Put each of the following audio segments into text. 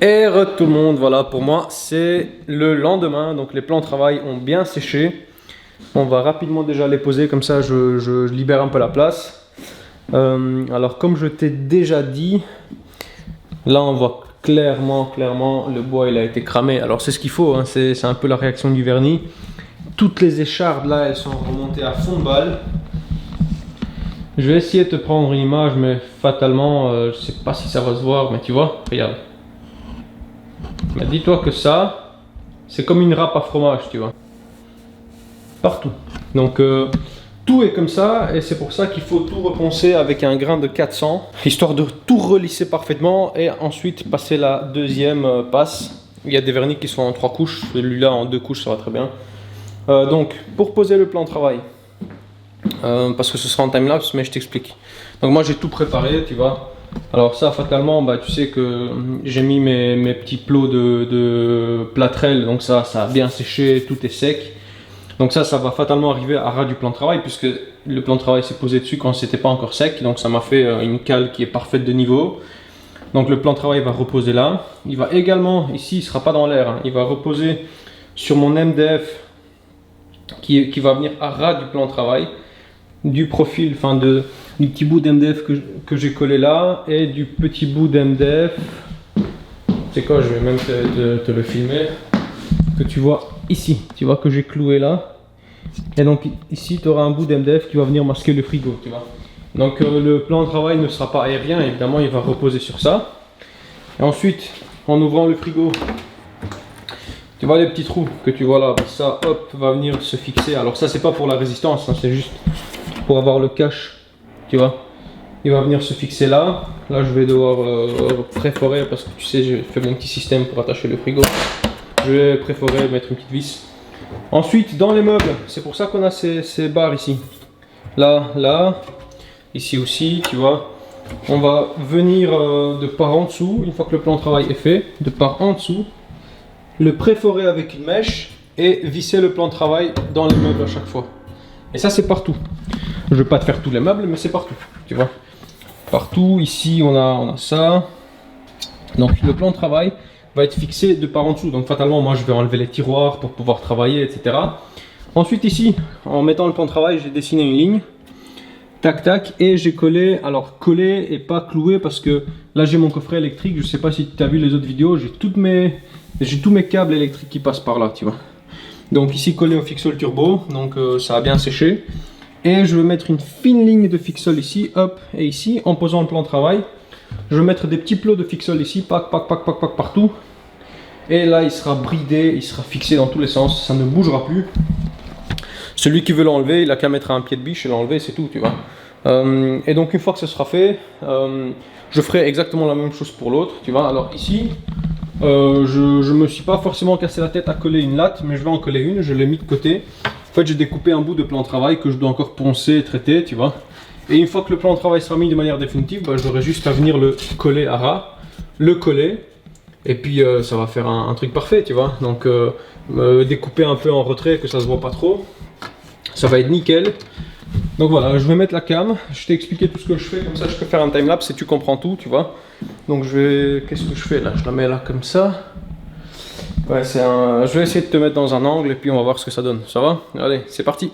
Et tout le monde, voilà, pour moi c'est le lendemain, donc les plans de travail ont bien séché. On va rapidement déjà les poser, comme ça je libère un peu la place. Alors comme je t'ai déjà dit, là on voit clairement le bois il a été cramé. Alors c'est ce qu'il faut, hein, c'est un peu la réaction du vernis. Toutes les échardes là elles sont remontées à fond de balle. Je vais essayer de te prendre une image, mais fatalement je sais pas si ça va se voir, mais tu vois, regarde. Mais dis-toi que ça, c'est comme une râpe à fromage, tu vois. Partout. Donc tout est comme ça, et c'est pour ça qu'il faut tout reponcer avec un grain de 400, histoire de tout relisser parfaitement, et ensuite passer la deuxième passe. Il y a des vernis qui sont en 3 couches, celui-là en 2 couches, ça va très bien. Donc, pour poser le plan de travail, parce que ce sera en timelapse, mais je t'explique. Donc moi j'ai tout préparé, tu vois. Alors ça, fatalement, bah, tu sais que j'ai mis mes petits plots de plâtrel, donc ça a bien séché, tout est sec. Donc ça va fatalement arriver à ras du plan de travail, puisque le plan de travail s'est posé dessus quand c'était pas encore sec. Donc ça m'a fait une cale qui est parfaite de niveau. Donc le plan de travail va reposer là. Il va également, ici il sera pas dans l'air, hein, il va reposer sur mon MDF qui va venir à ras du plan de travail, du profil, enfin du petit bout d'MDF que j'ai collé là, et du petit bout d'MDF, c'est quoi, je vais même te le filmer, que tu vois ici, tu vois que j'ai cloué là, et donc ici tu auras un bout d'MDF qui va venir masquer le frigo, tu vois. Donc le plan de travail ne sera pas aérien, évidemment il va reposer sur ça. Et ensuite, en ouvrant le frigo, tu vois les petits trous que tu vois là, ça hop va venir se fixer. Alors ça c'est pas pour la résistance, hein, c'est juste pour avoir le cache, tu vois. Il va venir se fixer là. Là je vais devoir préforer, parce que tu sais j'ai fait mon petit système pour attacher le frigo. Je vais préforer, mettre une petite vis. Ensuite dans les meubles, c'est pour ça qu'on a ces barres ici. Là, ici aussi, tu vois. On va venir de par en dessous, une fois que le plan de travail est fait, de par en dessous, le préforer avec une mèche et visser le plan de travail dans les meubles à chaque fois. Et ça c'est partout. Je ne vais pas te faire tous les meubles, mais c'est partout, tu vois. Partout, ici on a ça. Donc le plan de travail va être fixé de par en dessous. Donc fatalement moi je vais enlever les tiroirs pour pouvoir travailler, etc. Ensuite ici, en mettant le plan de travail, j'ai dessiné une ligne. Tac tac, et j'ai collé, alors collé et pas cloué, parce que là j'ai mon coffret électrique. Je sais pas si tu as vu les autres vidéos, j'ai tous mes câbles électriques qui passent par là, tu vois. Donc ici collé au fixole turbo, donc ça a bien séché. Et je vais mettre une fine ligne de fixole ici, hop, et ici, en posant le plan de travail. Je vais mettre des petits plots de fixole ici, pac, partout. Et là il sera bridé, il sera fixé dans tous les sens, ça ne bougera plus. Celui qui veut l'enlever, il a qu'à mettre un pied de biche et l'enlever, c'est tout, tu vois. Et donc une fois que ce sera fait, je ferai exactement la même chose pour l'autre, tu vois. Alors ici, je me suis pas forcément cassé la tête à coller une latte, mais je vais en coller une, je l'ai mis de côté. En fait, j'ai découpé un bout de plan de travail que je dois encore poncer et traiter, tu vois. Et une fois que le plan de travail sera mis de manière définitive, bah, j'aurai juste à venir le coller à ras, le coller, et puis ça va faire un truc parfait, tu vois. Donc découper un peu en retrait, que ça se voit pas trop. Ça va être nickel. Donc voilà, je vais mettre la cam. Je t'ai expliqué tout ce que je fais, comme ça je peux faire un timelapse et tu comprends tout, tu vois. Donc qu'est-ce que je fais là? Je la mets là comme ça. Ouais, je vais essayer de te mettre dans un angle et puis on va voir ce que ça donne. Ça va? Allez, c'est parti.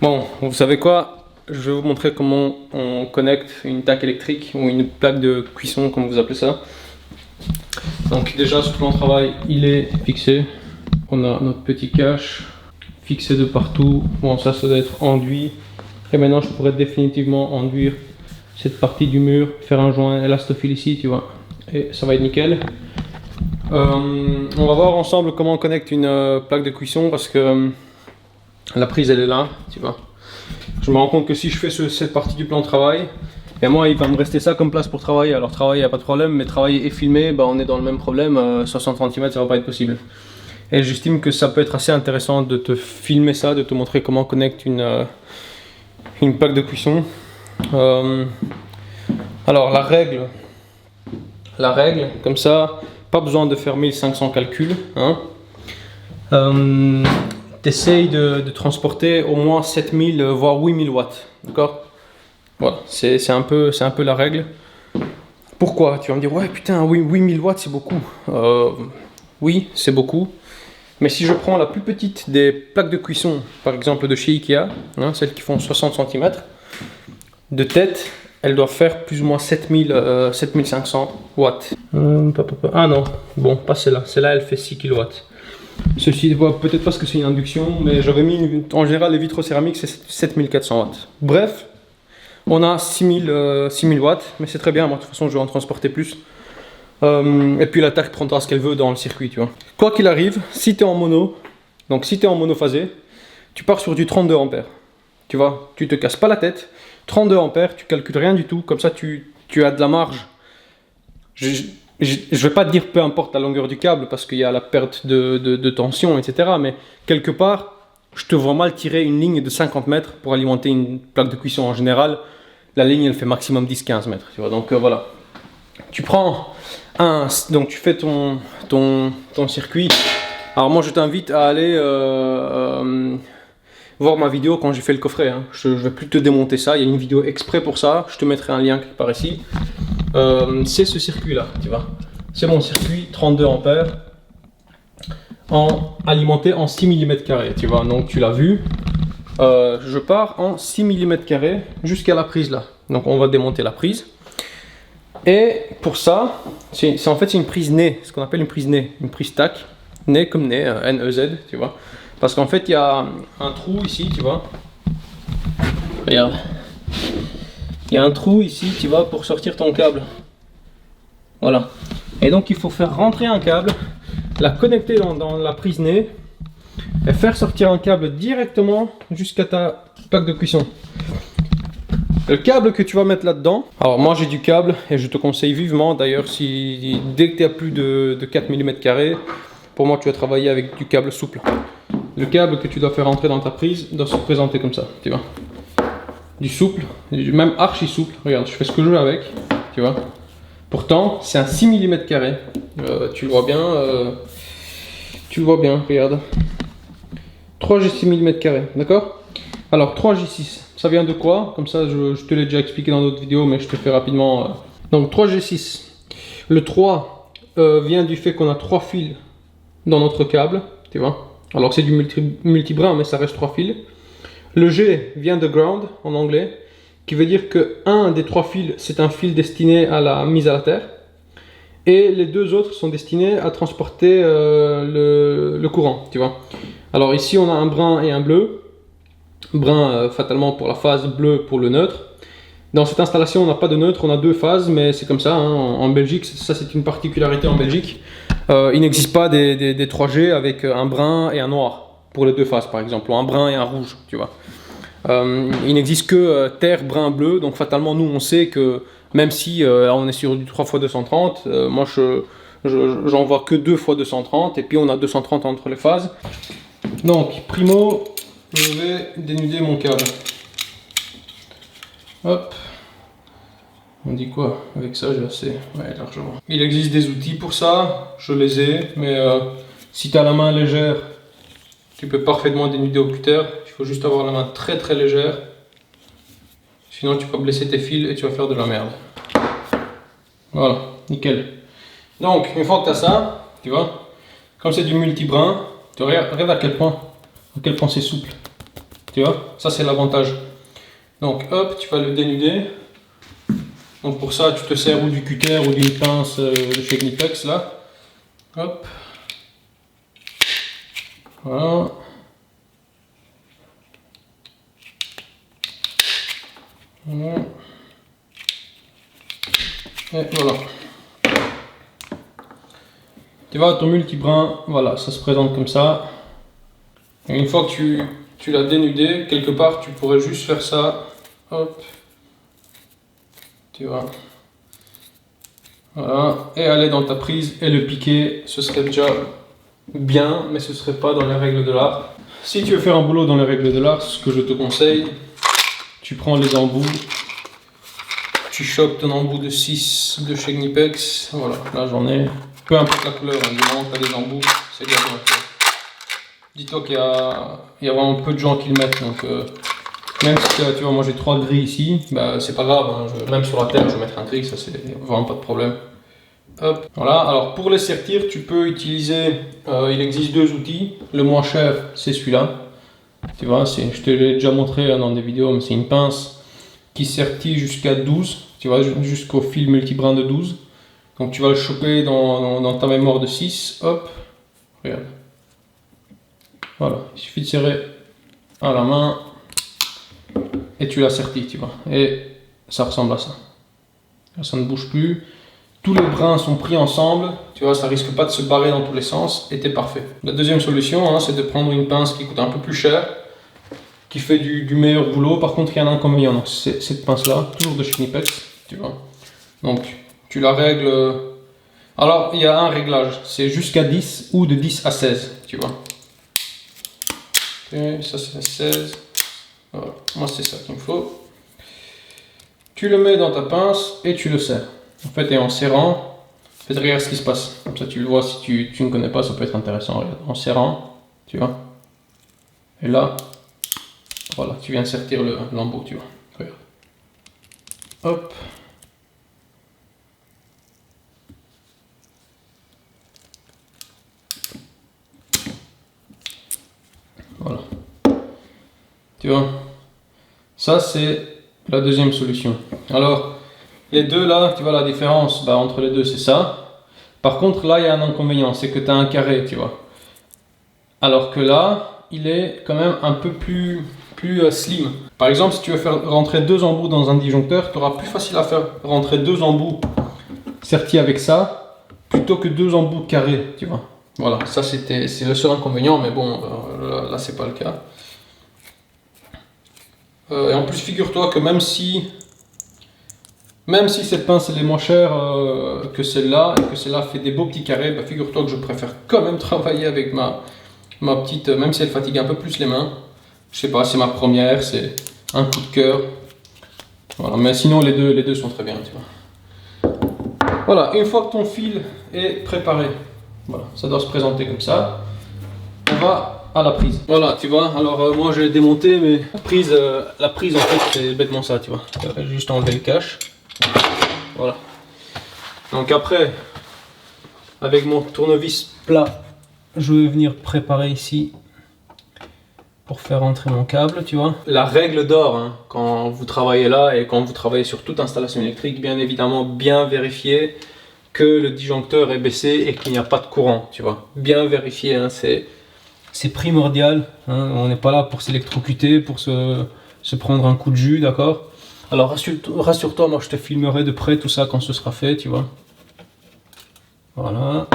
Bon, vous savez quoi? Je vais vous montrer comment on connecte une taque électrique ou une plaque de cuisson, comme vous appelez ça. Donc déjà, ce plan de travail, il est fixé. On a notre petit cache fixé de partout. Bon, ça doit être enduit. Et maintenant, je pourrais définitivement enduire cette partie du mur, faire un joint élastophile ici, tu vois. Et ça va être nickel. On va voir ensemble comment on connecte une plaque de cuisson parce que la prise elle est là, tu vois. Je me rends compte que si je fais cette partie du plan de travail, et moi il va me rester ça comme place pour travailler. Alors travailler il n'y a pas de problème, mais travailler et filmer, bah, on est dans le même problème, 60 cm ça va pas être possible. Et j'estime que ça peut être assez intéressant de te filmer ça, de te montrer comment on connecte une plaque de cuisson. Alors la règle, comme ça, pas besoin de faire 1500 calculs. Hein. T'essayes de transporter au moins 7000 voire 8000 watts. D'accord? Voilà, c'est un peu la règle. Pourquoi? Tu vas me dire, ouais putain, 8000 watts c'est beaucoup. Oui, c'est beaucoup. Mais si je prends la plus petite des plaques de cuisson, par exemple de chez Ikea, hein, celles qui font 60 cm, de tête, elles doivent faire plus ou moins 7500 watts. Ah non, bon, pas celle-là. Celle-là, elle fait 6 kW. Ceci, peut-être parce que c'est une induction, mais j'avais mis, en général, les vitres céramiques, c'est 7400 watts. Bref, on a 6000 watts, mais c'est très bien. Moi, de toute façon, je vais en transporter plus. Et puis la taque prendra ce qu'elle veut dans le circuit, tu vois. Quoi qu'il arrive, si tu es en mono, donc si tu es en monophasé, tu pars sur du 32 ampères. Tu vois, tu te casses pas la tête. 32 ampères, tu calcules rien du tout, comme ça tu as de la marge. Je vais pas te dire peu importe la longueur du câble parce qu'il y a la perte de tension, etc. Mais quelque part, je te vois mal tirer une ligne de 50 mètres pour alimenter une plaque de cuisson en général. La ligne elle fait maximum 10-15 mètres, tu vois. Donc voilà. Tu prends donc tu fais ton circuit. Alors moi je t'invite à aller voir ma vidéo quand j'ai fait le coffret. Hein. Je ne vais plus te démonter ça, il y a une vidéo exprès pour ça. Je te mettrai un lien quelque part ici. C'est ce circuit là, tu vois. C'est mon circuit 32 ampères alimenté en 6 mm², tu vois. Donc tu l'as vu. Je pars en 6 mm² jusqu'à la prise là. Donc on va démonter la prise. Et pour ça, en fait c'est une prise nez, ce qu'on appelle une prise nez, une prise tac, nez comme nez, N-E-Z, tu vois. Parce qu'en fait il y a un trou ici, tu vois. Regarde. Il y a un trou ici, tu vois, pour sortir ton câble. Voilà. Et donc il faut faire rentrer un câble, la connecter dans la prise nez, et faire sortir un câble directement jusqu'à ta plaque de cuisson. Le câble que tu vas mettre là-dedans, alors moi j'ai du câble et je te conseille vivement d'ailleurs dès que tu as plus de 4 mm², pour moi tu vas travailler avec du câble souple. Le câble que tu dois faire rentrer dans ta prise doit se présenter comme ça, tu vois. Du souple, même archi souple, regarde je fais ce que je veux avec, tu vois. Pourtant c'est un 6 mm², tu le vois bien, regarde. 3G 6 mm², d'accord. Alors 3G6. Ça vient de quoi? Comme ça, je te l'ai déjà expliqué dans d'autres vidéos, mais je te fais rapidement. Donc 3G6. Le 3 vient du fait qu'on a 3 fils dans notre câble, tu vois. Alors c'est du multibrin, mais ça reste 3 fils. Le G vient de ground en anglais, qui veut dire que un des 3 fils, c'est un fil destiné à la mise à la terre. Et les 2 autres sont destinés à transporter le courant, tu vois. Alors ici, on a un brun et un bleu. Brun fatalement pour la phase, bleu pour le neutre. Dans cette installation on n'a pas de neutre, on a 2 phases, mais c'est comme ça hein, en Belgique, ça c'est une particularité en Belgique. Il n'existe pas des 3G avec un brun et un noir pour les 2 phases par exemple, ou un brun et un rouge, tu vois. Il n'existe que terre, brun, bleu, donc fatalement nous on sait que même si on est sur du 3x230, moi j'en vois que 2x230 et puis on a 230 entre les phases. Donc primo, je vais dénuder mon câble. Hop. On dit quoi? Avec ça, j'ai assez. Ouais, largement. Il existe des outils pour ça. Je les ai. Mais si tu as la main légère, tu peux parfaitement dénuder au cutter. Il faut juste avoir la main très très légère. Sinon, tu peux blesser tes fils et tu vas faire de la merde. Voilà, nickel. Donc, une fois que tu as ça, tu vois, comme c'est du multibrin, tu regardes à quel point c'est souple. Tu vois, ça c'est l'avantage. Donc hop, tu vas le dénuder. Donc pour ça, tu te sers ou du cutter ou d'une pince de chez Knipex là. Hop. Voilà. Voilà. Et voilà. Tu vois, ton multibrin, voilà, ça se présente comme ça. Et une fois que tu l'as dénudé, quelque part, tu pourrais juste faire ça. Hop. Tu vois. Voilà. Et aller dans ta prise et le piquer, ce serait déjà bien, mais ce serait pas dans les règles de l'art. Si tu veux faire un boulot dans les règles de l'art, ce que je te conseille, tu prends les embouts, tu chopes ton embout de 6 de chez Knipex, voilà, là j'en ai, peu importe la couleur, hein, du moment que tu as des embouts, c'est bien. Dis-toi qu'il y a vraiment peu de gens qui le mettent, donc même si tu vois, moi j'ai 3 gris ici, bah, c'est pas grave, hein, même sur la terre je vais mettre un gris, ça c'est vraiment pas de problème. Hop. Voilà, alors pour les sertir, tu peux utiliser, il existe 2 outils, le moins cher c'est celui-là, tu vois, je te l'ai déjà montré hein, dans des vidéos, mais c'est une pince qui sertit jusqu'à 12, tu vois, jusqu'au fil multibrin de 12, donc tu vas le choper dans ta mémoire de 6, hop, regarde, voilà, il suffit de serrer à la main, et tu l'as serti, tu vois, et ça ressemble à ça, ça ne bouge plus. Tous les brins sont pris ensemble, tu vois, ça risque pas de se barrer dans tous les sens et t'es parfait. La deuxième solution, hein, c'est de prendre une pince qui coûte un peu plus cher, qui fait du meilleur boulot. Par contre, il y a un inconvénient, donc c'est cette pince-là, toujours de chez Knipex, tu vois. Donc, tu la règles. Alors, il y a un réglage, c'est jusqu'à 10 ou de 10 à 16, tu vois. Et ça, c'est 16. Voilà, moi, c'est ça qu'il me faut. Tu le mets dans ta pince et tu le serres. En fait, et en serrant, regarde ce qui se passe. Comme ça, tu le vois, si tu ne connais pas, ça peut être intéressant. Regarde. En serrant, tu vois. Et là, voilà, tu viens de sertir l'embout, tu vois. Regarde. Hop. Voilà. Tu vois. Ça, c'est la deuxième solution. Alors, les deux là, tu vois la différence entre les deux, c'est ça. Par contre, là, il y a un inconvénient, c'est que tu as un carré, tu vois. Alors que là, il est quand même un peu plus slim. Par exemple, si tu veux faire rentrer 2 embouts dans un disjoncteur, tu auras plus facile à faire rentrer 2 embouts sertis avec ça, plutôt que 2 embouts carrés, tu vois. Voilà, ça c'est le seul inconvénient, mais bon, là c'est pas le cas. Et en plus, figure-toi que même si cette pince elle est moins chère que celle-là, et que celle-là fait des beaux petits carrés, bah, figure-toi que je préfère quand même travailler avec ma petite, même si elle fatigue un peu plus les mains. Je sais pas, c'est ma première, c'est un coup de cœur. Voilà, mais sinon les deux sont très bien, tu vois. Voilà, une fois que ton fil est préparé, voilà, ça doit se présenter comme ça. On va à la prise. Voilà, tu vois, alors moi j'ai démonté, mais la prise en fait c'est bêtement ça, tu vois. Juste enlever le cache. Voilà. Donc après, avec mon tournevis plat, je vais venir préparer ici pour faire entrer mon câble, tu vois. La règle d'or, hein, quand vous travaillez là et quand vous travaillez sur toute installation électrique, bien évidemment, bien vérifier que le disjoncteur est baissé et qu'il n'y a pas de courant, tu vois. Bien vérifier, hein, c'est primordial, hein. On n'est pas là pour s'électrocuter, pour se prendre un coup de jus, d'accord? Alors rassure-toi, moi je te filmerai de près tout ça quand ce sera fait, tu vois. Voilà.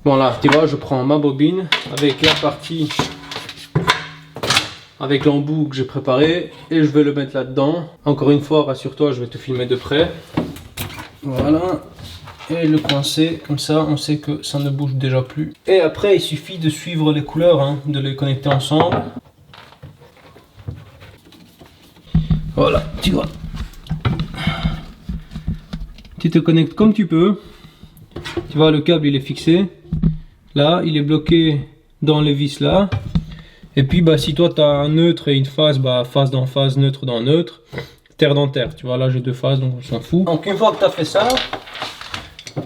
Bon là, tu vois, je prends ma bobine avec la partie, avec l'embout que j'ai préparé et je vais le mettre là-dedans. Encore une fois, rassure-toi, je vais te filmer de près. Voilà. Et le coincer, comme ça on sait que ça ne bouge déjà plus. Et après il suffit de suivre les couleurs, hein, de les connecter ensemble. Voilà, tu vois. Tu te connectes comme tu peux. Tu vois, le câble il est fixé. Là, il est bloqué dans les vis là. Et puis si toi tu as un neutre et une phase, phase dans phase, neutre dans neutre, terre dans terre. Tu vois, là j'ai 2 phases donc on s'en fout. Donc une fois que tu as fait ça,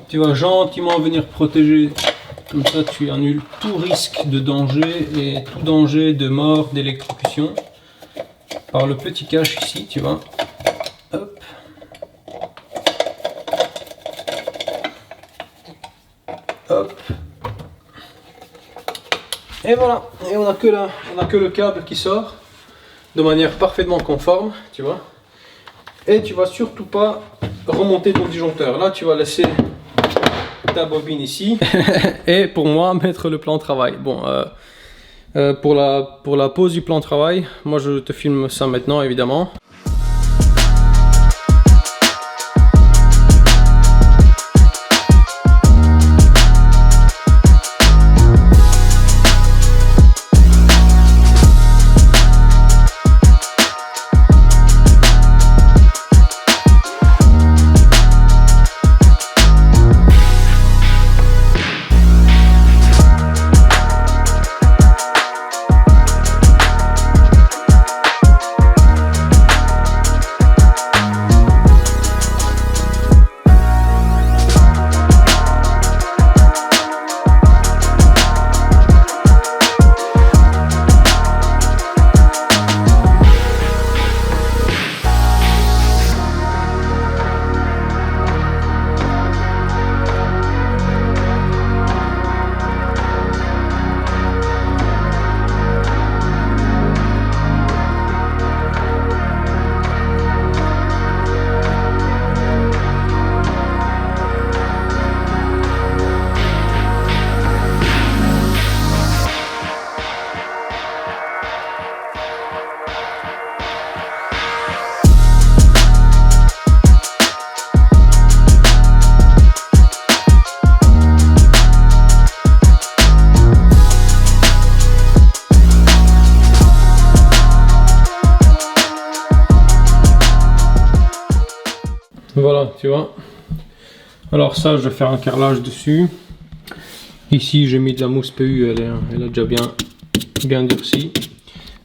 tu vas gentiment venir protéger. Comme ça tu annules tout risque de danger et tout danger de mort, d'électrocution. par le petit cache ici, tu vois. Hop. Hop. Et voilà, et on a que le câble qui sort de manière parfaitement conforme, tu vois. Et tu vas surtout pas remonter ton disjoncteur. Là, tu vas laisser ta bobine ici et pour moi mettre le plan de travail. Bon, pour la pause du plan de travail, moi je te filme ça maintenant évidemment. Voilà, tu vois. Alors ça, je vais faire un carrelage dessus. Ici, j'ai mis de la mousse PU, elle a déjà bien durci.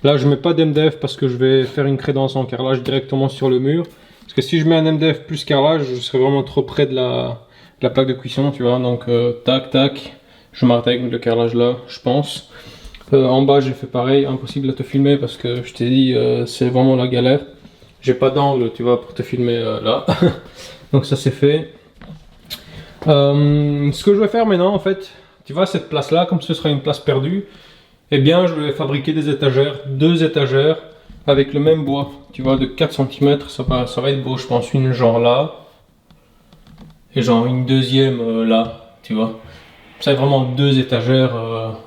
Là, je mets pas d'MDF parce que je vais faire une crédence en carrelage directement sur le mur. Parce que si je mets un MDF plus carrelage, je serai vraiment trop près de la plaque de cuisson, tu vois. Donc, tac, tac, je m'arrête avec le carrelage là, je pense. En bas, j'ai fait pareil, impossible de te filmer parce que je t'ai dit, c'est vraiment la galère. J'ai pas d'angle, tu vois, pour te filmer là. Donc ça c'est fait. Ce que je vais faire maintenant, en fait, tu vois, cette place là, comme ce sera une place perdue, eh bien je vais fabriquer des étagères, 2 étagères avec le même bois, tu vois, de 4 cm. Ça va être beau, je pense. Une genre là et genre une deuxième là, tu vois. Ça va être vraiment 2 étagères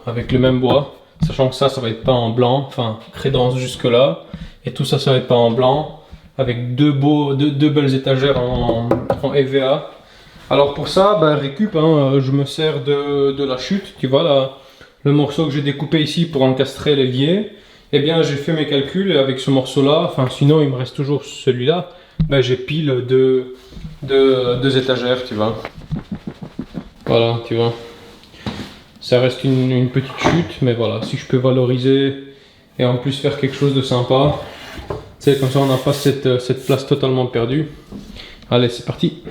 avec le même bois, sachant que ça va être peint en blanc, enfin crédence jusque là, et tout ça va être peint en blanc avec deux belles étagères en EVA. Alors pour ça, ben, récup, hein, je me sers de la chute, tu vois, là, le morceau que j'ai découpé ici pour encastrer l'évier. Eh bien j'ai fait mes calculs et avec ce morceau là, enfin sinon il me reste toujours celui-là, ben, j'ai pile deux étagères, tu vois. Voilà, tu vois. Ça reste une petite chute, mais voilà, si je peux valoriser et en plus faire quelque chose de sympa, c'est comme ça on n'a pas cette place totalement perdue. Allez, c'est parti.